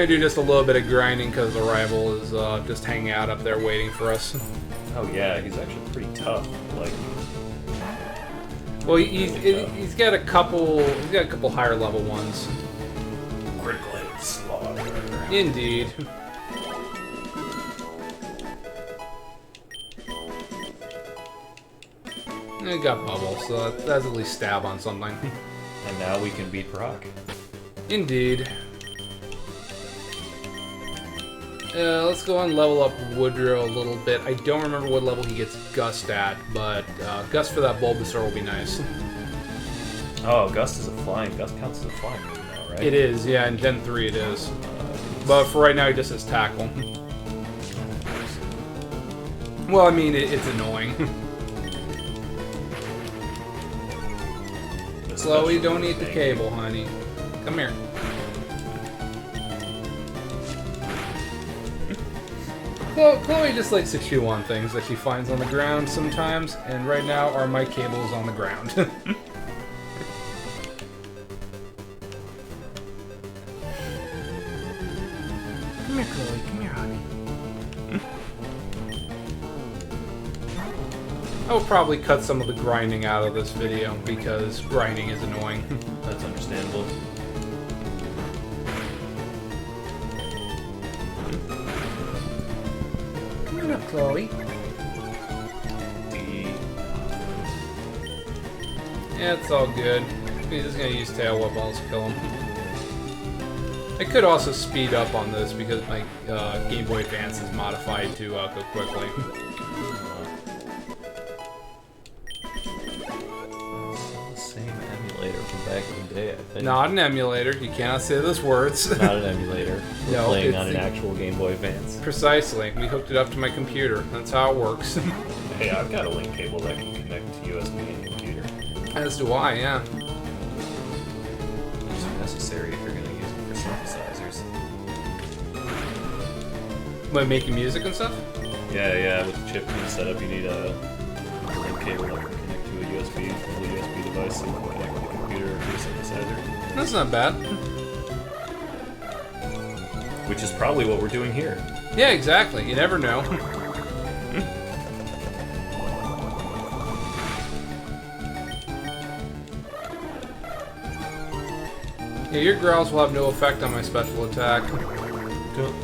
gonna do just a little bit of grinding because the rival is just hanging out up there waiting for us. Oh yeah, he's actually pretty tough. Like, well, he's got a couple higher level ones. critical hit slaughter. Indeed. It got bubble, so that's at least stab on something. And now we can beat Brock. Indeed. Let's go and level up Woodrow a little bit. I don't remember what level he gets Gust at, but Gust for that Bulbasaur will be nice. Oh, Gust is a flying. Gust counts as a flying move now, right? It is, yeah, in Gen 3 it is. But for right now, he just has Tackle. Well, I mean, it's annoying. Chloe, don't eat the cable, honey. Come here. Chloe just likes to chew on things that she finds on the ground sometimes, and right now our mic cable is on the ground. Come here, Chloe. Come here, honey. I will probably cut some of the grinding out of this video because grinding is annoying. That's understandable. Come here now, Chloe. Yeah, it's all good. He's just gonna use Tail Whip balls to kill him. I could also speed up on this because my Game Boy Advance is modified to go quickly. Back in the day, I think. Not an emulator. You cannot say those words. Not an emulator. We're No, playing it's on an actual Game Boy Advance. Precisely. We hooked it up to my computer. That's how it works. Hey, I've got a link cable that can connect to USB and computer. As do I, yeah. It's necessary if you're going to use it for synthesizers. By making music and stuff? Yeah, with the chip being set up, you need a link cable that can connect to a USB, full USB device and connect to the computer or to a synthesizer. That's not bad. Which is probably what we're doing here. Yeah, exactly. You never know. Yeah, your growls will have no effect on my special attack. Cool.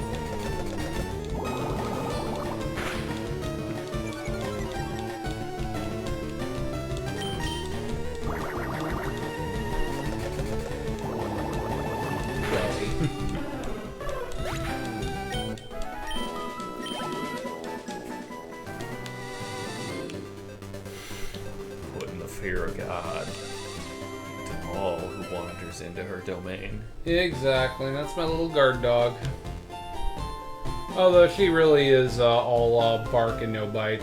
Putting the fear of God to all who wanders into her domain. Exactly, that's my little guard dog. Although she really is all bark and no bite.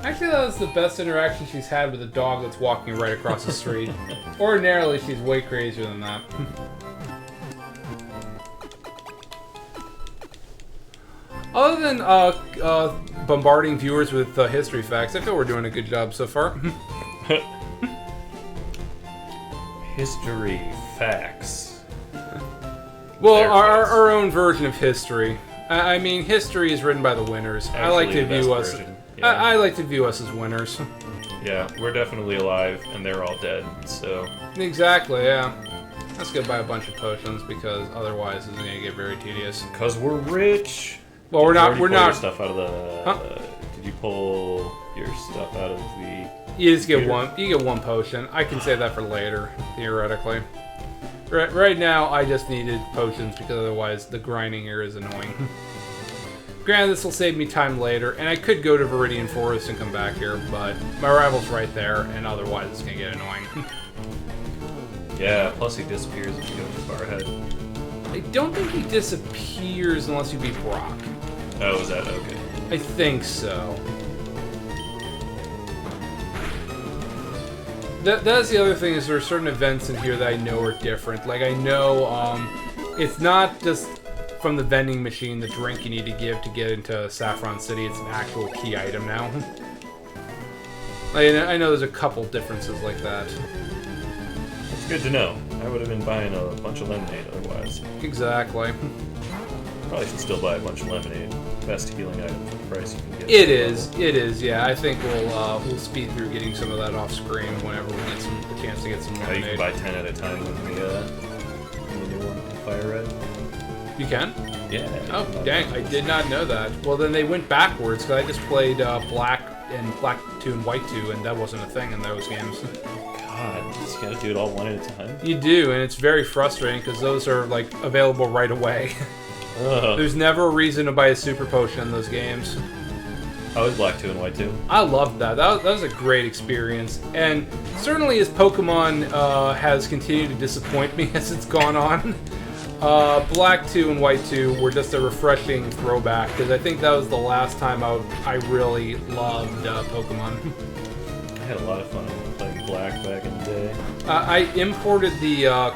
Actually, that was the best interaction she's had with a dog that's walking right across the street. Ordinarily, she's way crazier than that. Other than bombarding viewers with history facts, I feel we're doing a good job so far. History facts. Well, our own version of history. I mean, history is written by the winners. Actually, I like to the view best us. version. Yeah. I like to view us as winners. Yeah, we're definitely alive, and they're all dead. So Exactly. Yeah. Let's go buy a bunch of potions because otherwise it's gonna get very tedious. because we're rich. Well, we're not. We're Your not. stuff out of the. Huh? Did you pull your stuff out of the? You just get Peter. one. You get one potion. I can save that for later, theoretically. Right now, I just needed potions because otherwise the grinding here is annoying. Granted, this will save me time later, and I could go to Viridian Forest and come back here, but my rival's right there, and otherwise it's gonna get annoying. Yeah. Plus, he disappears if you go too far ahead. I don't think he disappears unless you beat Brock. Oh, is that okay? I think so. That's the other thing is there are certain events in here that I know are different. Like I know it's not just from the vending machine the drink you need to give to get into Saffron City. It's an actual key item now. I know there's a couple differences like that. It's good to know. I would have been buying a bunch of lemonade otherwise. Exactly. Probably should still buy a bunch of lemonade. Best healing item for the price you can get. It is, yeah. I think we'll speed through getting some of that off screen whenever we get a chance to get some You lemonade. can buy 10 at a time when the new one, Fire Red. You can? Yeah. Oh, dang, I did not know that. Well, then they went backwards, because I just played Black 2 and White 2, and that wasn't a thing in those games. God, you gotta do it all one at a time? You do, and it's very frustrating, because those are, like, available right away. There's never a reason to buy a super potion in those games. I was Black 2 and White 2. I loved that. That was a great experience. And certainly as Pokemon has continued to disappoint me as it's gone on, Black 2 and White 2 were just a refreshing throwback, because I think that was the last time I really loved Pokemon. I had a lot of fun playing Black back in the day. I imported a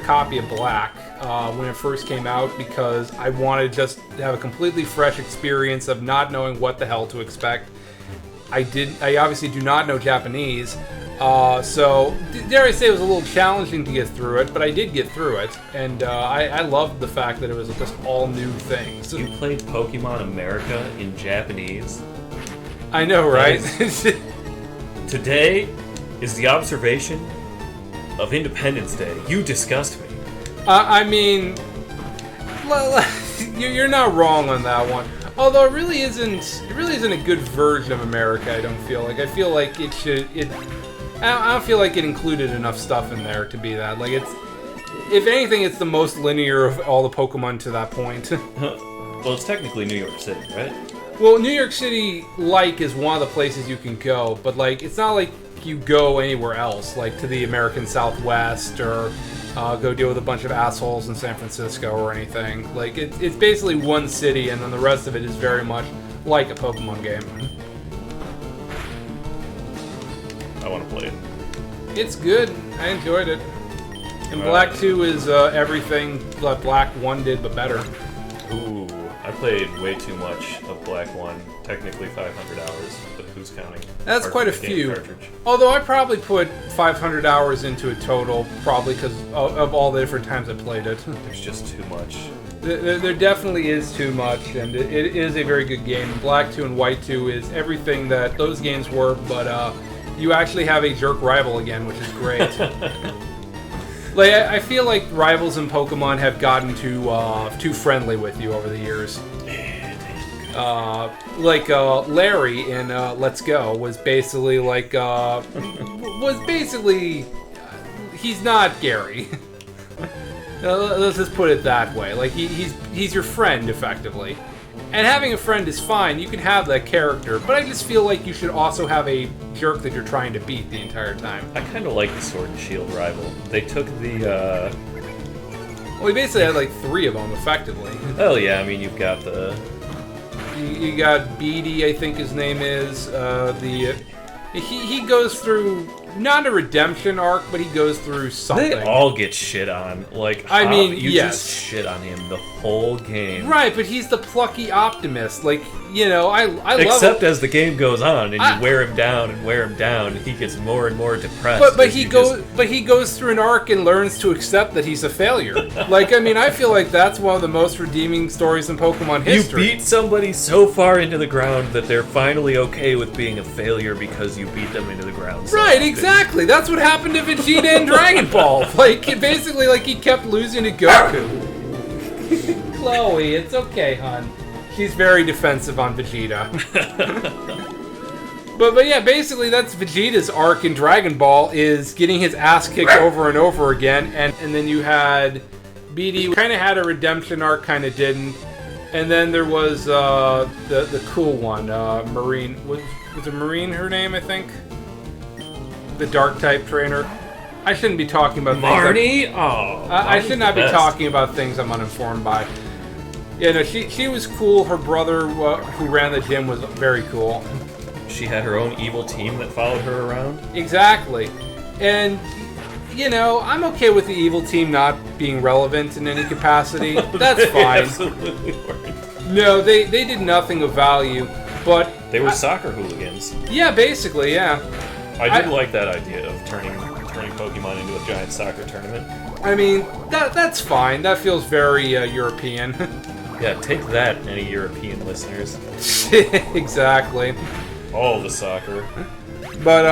copy of Black when it first came out, because I wanted just to have a completely fresh experience of not knowing what the hell to expect. I obviously do not know Japanese, so dare I say it was a little challenging to get through it, but I did get through it, and I loved the fact that it was just all new things. You played Pokemon America in Japanese? I know, right? Today is the observation of Independence Day. You disgust me. I mean, you're not wrong on that one. Although it really isn't a good version of America. I don't feel like. I feel like it should. I don't feel like it included enough stuff in there to be that. Like if anything, it's the most linear of all the Pokemon to that point. Well, it's technically New York City, right? Well, New York City, is one of the places you can go, but, it's not like you go anywhere else, like, to the American Southwest, or go deal with a bunch of assholes in San Francisco or anything. Like, it's basically one city, and then the rest of it is very much like a Pokemon game. I want to play it. It's good. I enjoyed it. And Black 2 is everything that Black 1 did, but better. Ooh, I played way too much of Black 1. Technically 500 hours, but who's counting? That's quite a few. Although I probably put 500 hours into it total, probably because of all the different times I played it. There's just too much. There definitely is too much, and it is a very good game. Black 2 and White 2 is everything that those games were, but you actually have a jerk rival again, which is great. I feel like rivals in Pokemon have gotten too friendly with you over the years. Larry in Let's Go was basically he's not Gary. Let's just put it that way. Like he's your friend effectively, and having a friend is fine. You can have that character, but I just feel like you should also have a jerk that you're trying to beat the entire time. I kind of like the Sword and Shield rival. They took the. Well, we basically had 3 of them effectively. Oh yeah, I mean you've got the. You got Beatty, I think his name is. He goes through not a redemption arc, but he goes through something. They all get shit on. You just shit on him the whole game. Right, but he's the plucky optimist. I love. Except as the game goes on and you wear him down, he gets more and more depressed. But he goes through an arc and learns to accept that he's a failure. I feel like that's one of the most redeeming stories in Pokemon history. You beat somebody so far into the ground that they're finally okay with being a failure because you beat them into the ground. Right, exactly. That's what happened to Vegeta in Dragon Ball. He kept losing to Goku. Chloe, it's okay, hon. She's very defensive on Vegeta. but yeah, basically that's Vegeta's arc in Dragon Ball, is getting his ass kicked over and over again, and then you had BD kind of had a redemption arc, kind of didn't, and then there was the cool one, Marine. Was it Marine her name, I think? The dark type trainer. I shouldn't be talking about Marnie? I should not be talking about things I'm uninformed by. Yeah, no, she was cool. Her brother, who ran the gym, was very cool. She had her own evil team that followed her around? Exactly. And, I'm okay with the evil team not being relevant in any capacity. That's fine. Absolutely weren't. No, they did nothing of value, but... They were soccer hooligans. Yeah, basically, yeah. I did like that idea of turning Pokemon into a giant soccer tournament. I mean, that's fine. That feels very European. Yeah, take that, any European listeners. Exactly. All the soccer. But,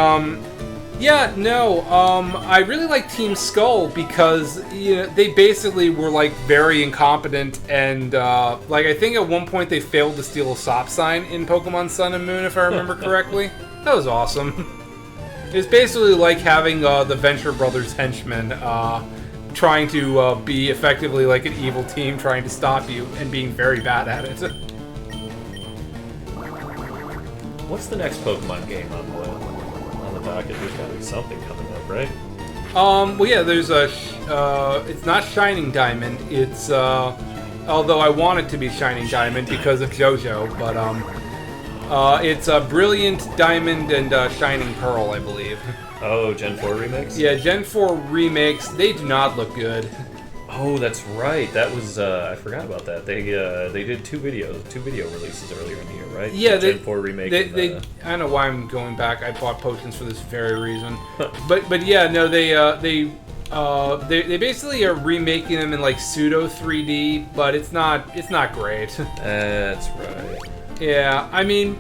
yeah, no, I really like Team Skull because, you know, they basically were, like, very incompetent and, like, I think at one point they failed to steal a stop sign in Pokemon Sun and Moon, if I remember correctly. That was awesome. It's basically like having, the Venture Brothers henchmen, trying to, be effectively like an evil team trying to stop you and being very bad at it. What's the next Pokemon game on the docket? There's gotta be something coming up, right? Well, yeah, there's a, it's not Shining Diamond, it's, although I want it to be Shining Diamond because of JoJo, but, it's a Brilliant Diamond and, Shining Pearl, I believe. Oh, Gen 4 remakes? Yeah, Gen 4 remakes, they do not look good. Oh, that's right. That was, I forgot about that. They did two video releases earlier in the year, right? Yeah, the Gen 4 remake. I don't know why I'm going back. I bought potions for this very reason. but yeah, no, they basically are remaking them in like pseudo 3D, but it's not great. That's right. Yeah, I mean,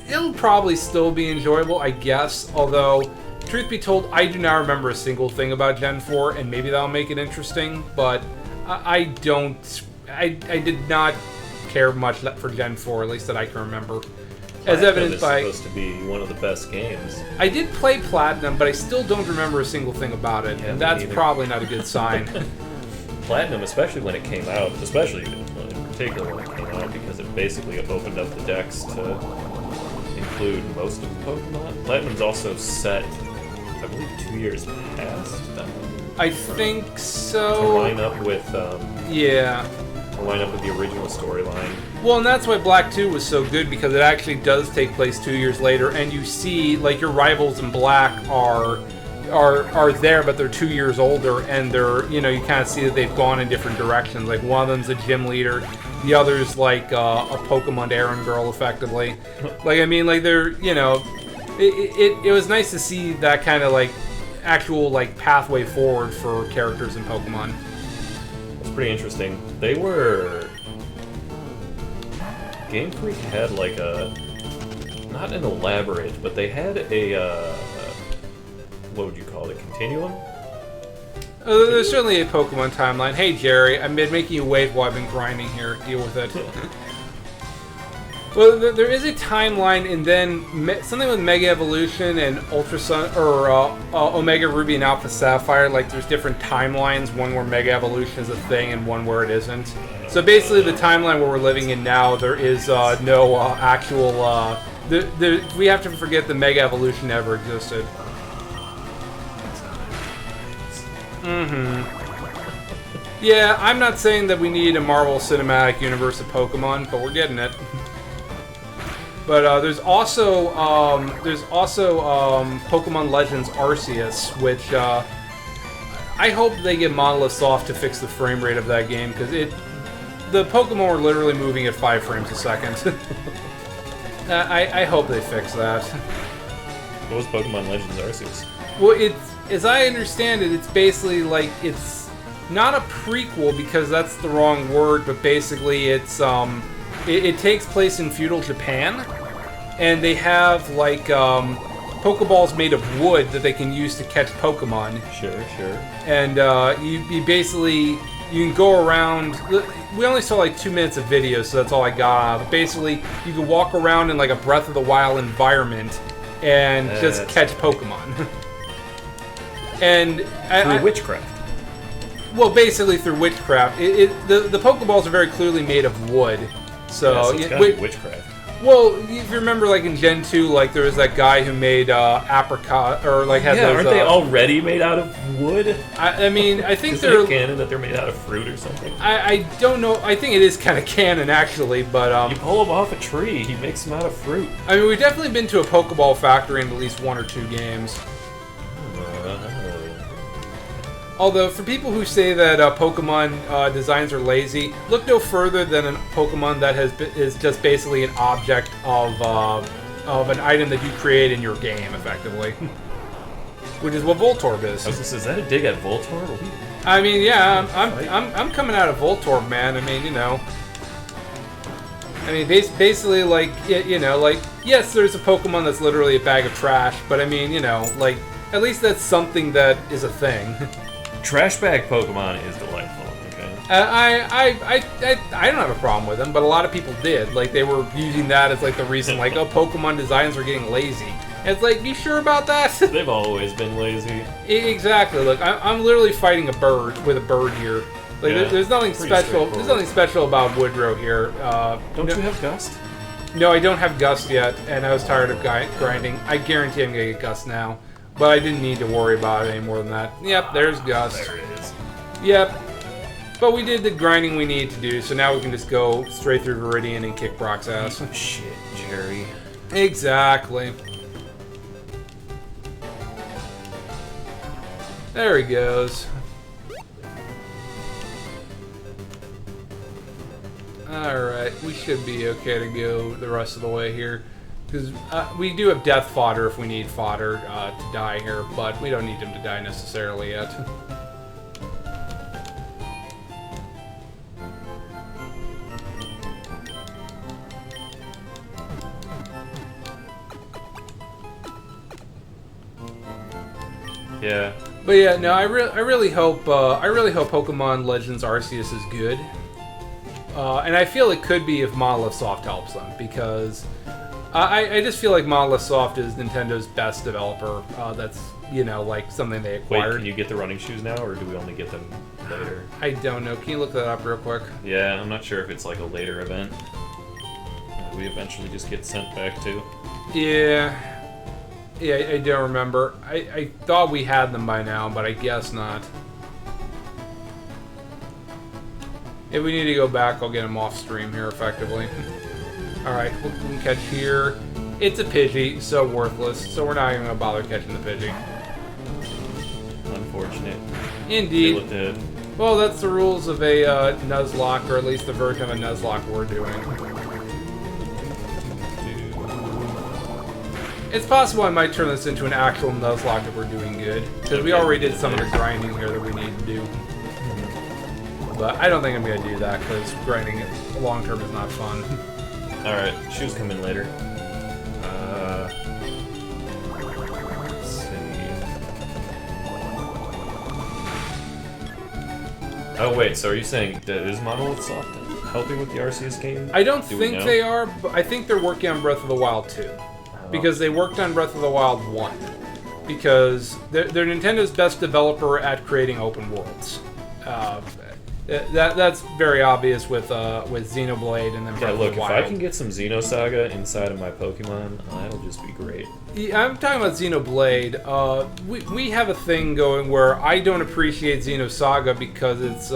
it'll probably still be enjoyable, I guess. Although, truth be told, I do not remember a single thing about Gen 4, and maybe that'll make it interesting. But I did not care much for Gen 4, at least that I can remember. As evidenced by, supposed to be one of the best games. I did play Platinum, but I still don't remember a single thing about it, Yeah, and that's neither. probably not a good sign. Platinum, especially when it came out, especially in particular when it came out, because it basically opened up the decks to include most of the Pokemon. Platinum's also set, I believe, 2 years past that. I think To so. line up with, Yeah. to line up with the original storyline. Well, and that's why Black 2 was so good, because it actually does take place 2 years later, and you see, like, your rivals in Black are there, but they're 2 years older, and they're, you know, you kind of see that they've gone in different directions. Like, one of them's a gym leader, the other's like a Pokemon errand girl, effectively. Like, I mean, like, they're, you know, it was nice to see that kind of, like, actual, like, pathway forward for characters in Pokemon. It's pretty interesting. They were... Game Freak had, like, a... Not an elaborate, but they had a, what would you call it? Continuum? There's certainly a Pokemon timeline. Hey, Jerry, I've been making you wait while I've been grinding here. Deal with it. Well, there is a timeline, and then something with Mega Evolution and Ultra Sun, or Omega Ruby and Alpha Sapphire. Like, there's different timelines. One where Mega Evolution is a thing, and one where it isn't. So basically, the timeline where we're living in now, there is no actual. We have to forget that Mega Evolution ever existed. Yeah, I'm not saying that we need a Marvel Cinematic Universe of Pokemon, but we're getting it. But there's also Pokemon Legends Arceus, which I hope they get Monolith Soft to fix the frame rate of that game, because the Pokemon were literally moving at 5 frames a second. I hope they fix that. What was Pokemon Legends Arceus? Well, as I understand it, it's basically like, it's not a prequel because that's the wrong word, but basically it's it takes place in feudal Japan, and they have like Pokeballs made of wood that they can use to catch Pokemon. Sure. And you basically, you can go around. We only saw like 2 minutes of video, so that's all I got. But basically, you can walk around in like a Breath of the Wild environment and just catch Pokemon. And through witchcraft. Well, basically through witchcraft. The Pokeballs are very clearly made of wood. So it's gotta be witchcraft. Well, if you remember, like in Gen 2, like there was that guy who made apricot, or like had those. Aren't they already made out of wood? I mean, I think Isn't it canon that they're made out of fruit or something? I don't know. I think it is kind of canon actually, but you pull them off a tree, he makes them out of fruit. I mean, we've definitely been to a Pokeball factory in at least 1 or 2 games. Although, for people who say that Pokemon designs are lazy, look no further than a Pokemon that is just basically an object of an item that you create in your game, effectively. which is what Voltorb is. I was gonna say, is that a dig at Voltorb? I mean, yeah, I'm coming out of Voltorb, man. I mean, you know. I mean, basically, like, you know, like, yes, there's a Pokemon that's literally a bag of trash, but I mean, you know, like, at least that's something that is a thing. Trash bag Pokemon is delightful. Okay. I don't have a problem with them, but a lot of people did. Like, they were using that as like the reason, like, oh, Pokemon designs are getting lazy. And it's like, you sure about that? They've always been lazy. Exactly. Look, I'm literally fighting a bird with a bird here. Like, Yeah, there's nothing special. There's nothing special about Woodrow here. Don't you have Gust? No, I don't have Gust yet, and I was tired of grinding. I guarantee I'm gonna get Gust now, but I didn't need to worry about it any more than that. Yep, there's Gust. There it is. Yep. But we did the grinding we needed to do, so now we can just go straight through Viridian and kick Brock's ass. Shit, Jerry. Exactly. There he goes. Alright, we should be okay to go the rest of the way here. Because we do have Death Fodder if we need fodder to die here, but we don't need him to die necessarily yet. Yeah. But yeah, no, I really hope Pokemon Legends Arceus is good. And I feel it could be if Monolith Soft helps them, because I just feel like Monolith Soft is Nintendo's best developer. That's, you know, like something they acquired. Wait, can you get the running shoes now, or do we only get them later? I don't know. Can you look that up real quick? Yeah, I'm not sure if it's like a later event. We eventually just get sent back to. Yeah. Yeah, I don't remember. I thought we had them by now, but I guess not. If we need to go back, I'll get them off stream here effectively. Alright, we can catch here. It's a Pidgey, so worthless, so we're not even going to bother catching the Pidgey. Unfortunate. Indeed. Dead. Well, that's the rules of a Nuzlocke, or at least the version of a Nuzlocke we're doing. It's possible I might turn this into an actual Nuzlocke if we're doing good, because we already did some of the grinding here that we need to do. But I don't think I'm going to do that, because grinding long term is not fun. Alright, shoes come in later. Let's see. Oh wait, so are you saying that is Monolith Soft helping with the Arceus game? I don't think they are, but I think they're working on Breath of the Wild 2. Because they worked on Breath of the Wild 1. Because they're Nintendo's best developer at creating open worlds. That's very obvious with Xenoblade and then Breath of the Wild. If I can get some Xenosaga inside of my Pokemon, that'll just be great. Yeah, I'm talking about Xenoblade. We have a thing going where I don't appreciate Xenosaga because it's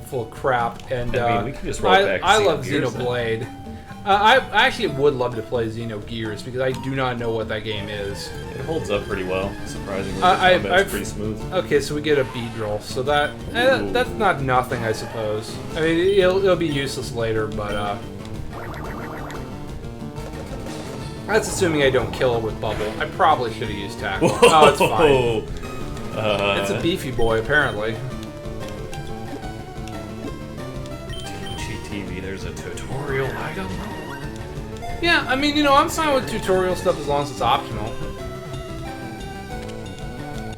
full of crap, and I mean, we can just roll back to I love Xenogears Xenoblade. then. I actually would love to play Xenogears because I do not know what that game is. It holds up pretty well, surprisingly. The combat's pretty smooth. Okay, so we get a Beedrill, so that's not nothing, I suppose. I mean, it'll be useless later, but that's assuming I don't kill it with Bubble. I probably should have used Tackle. Whoa. Oh, it's fine. It's a beefy boy, apparently. TV, there's a tutorial item. Yeah, I mean, you know, I'm fine with tutorial stuff as long as it's optional.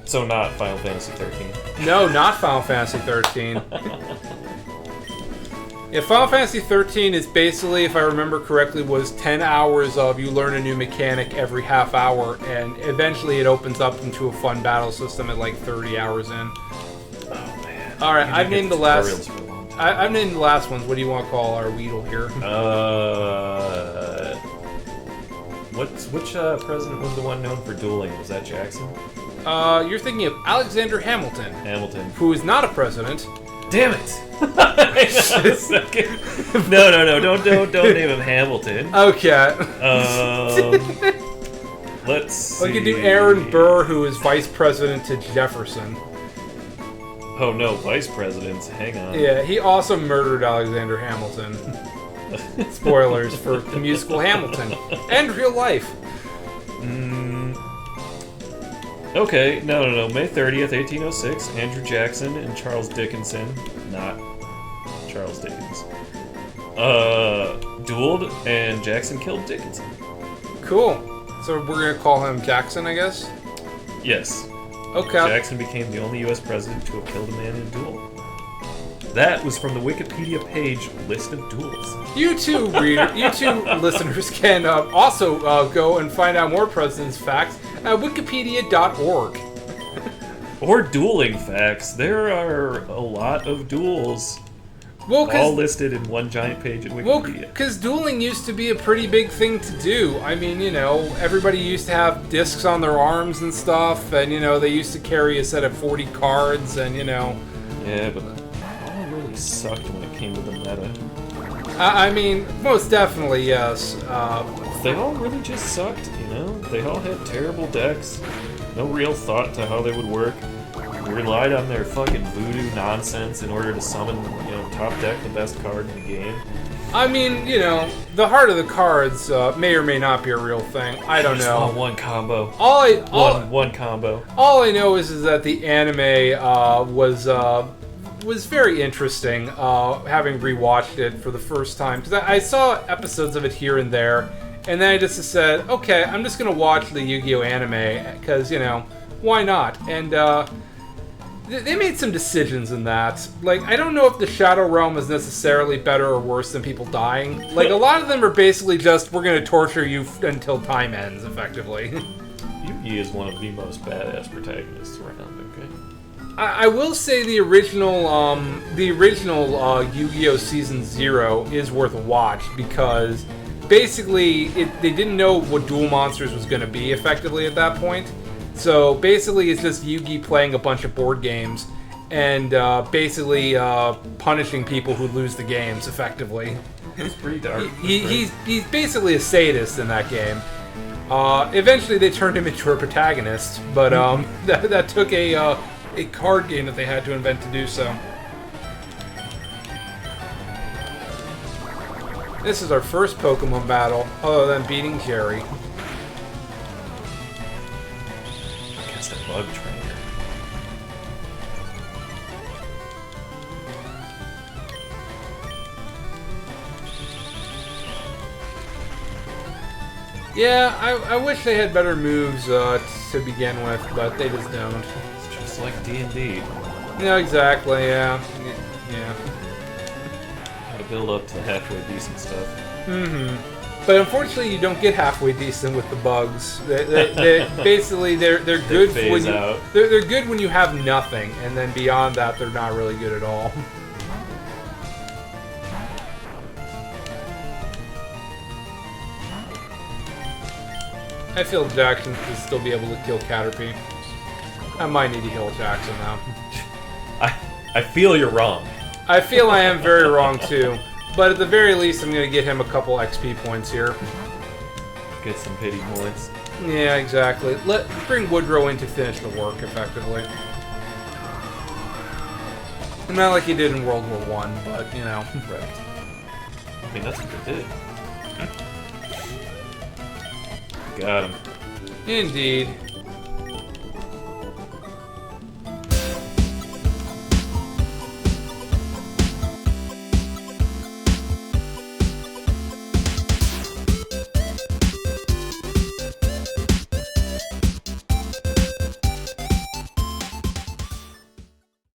So not Final Fantasy 13. No, not Final Fantasy 13. Yeah, Final Fantasy 13 is basically, if I remember correctly, was 10 hours of you learn a new mechanic every half hour, and eventually it opens up into a fun battle system at like 30 hours in. Oh man. Alright, I've named the last... I've named the last ones. What do you want to call our Weedle here? Which president was the one known for dueling? Was that Jackson? You're thinking of Alexander Hamilton. Hamilton. Who is not a president. Damn it! Hang on a second. No, don't name him Hamilton. Okay. Let's see. We can do Aaron Burr, who is vice president to Jefferson. Oh no, vice presidents. Hang on. Yeah, he also murdered Alexander Hamilton. Spoilers for the musical Hamilton and real life. Okay, no. May 30th, 1806, Andrew Jackson and Charles Dickinson, not Charles Dickens, dueled, and Jackson killed Dickinson. Cool. So we're gonna call him Jackson, I guess? Yes. Okay. Jackson became the only U.S. president to have killed a man in a duel. That was from the Wikipedia page list of duels. You two listeners can also go and find out more president's facts at wikipedia.org. Or dueling facts. There are a lot of duels. Well, all listed in one giant page in Wikipedia. Well, because dueling used to be a pretty big thing to do. I mean, you know, everybody used to have discs on their arms and stuff, and, you know, they used to carry a set of 40 cards, and, you know... Yeah, but all really sucked when it came to the meta. I mean, most definitely, yes. They all really just sucked, you know? They all had terrible decks, no real thought to how they would work. Relied on their fucking voodoo nonsense in order to summon, you know, top deck the best card in the game. I mean, you know, the heart of the cards may or may not be a real thing. I don't know. Want one combo. One combo. All I know is that the anime was very interesting. Having rewatched it for the first time, because I saw episodes of it here and there, and then I just said, okay, I'm just gonna watch the Yu-Gi-Oh anime because, you know, why not? And they made some decisions in that. Like, I don't know if the Shadow Realm is necessarily better or worse than people dying. Like, a lot of them are basically just, we're going to torture you until time ends, effectively. Yugi is one of the most badass protagonists around, okay? I will say the original Yu-Gi-Oh! Season 0 is worth a watch, because basically they didn't know what Duel Monsters was going to be, effectively, at that point. So basically, it's just Yugi playing a bunch of board games and basically punishing people who lose the games, effectively. It's pretty dark. He's basically a sadist in that game. Eventually, they turned him into a protagonist, but that took a card game that they had to invent to do so. This is our first Pokemon battle, other than beating Jerry. The bug trainer. Yeah, I wish they had better moves to begin with, but they just don't. It's just like D&D. Yeah, exactly, yeah. Gotta build up to halfway decent stuff. Mm-hmm. But unfortunately, you don't get halfway decent with the bugs. Basically, they're good when they're good when you have nothing, and then beyond that, they're not really good at all. I feel Jackson should still be able to kill Caterpie. I might need to heal Jackson now. I feel you're wrong. I feel I am very wrong too. But at the very least, I'm going to get him a couple XP points here. Get some pity points. Yeah, exactly. Bring Woodrow in to finish the work, effectively. Not like he did in World War I, but, you know. Right. I mean, that's what they did. Got him. Indeed.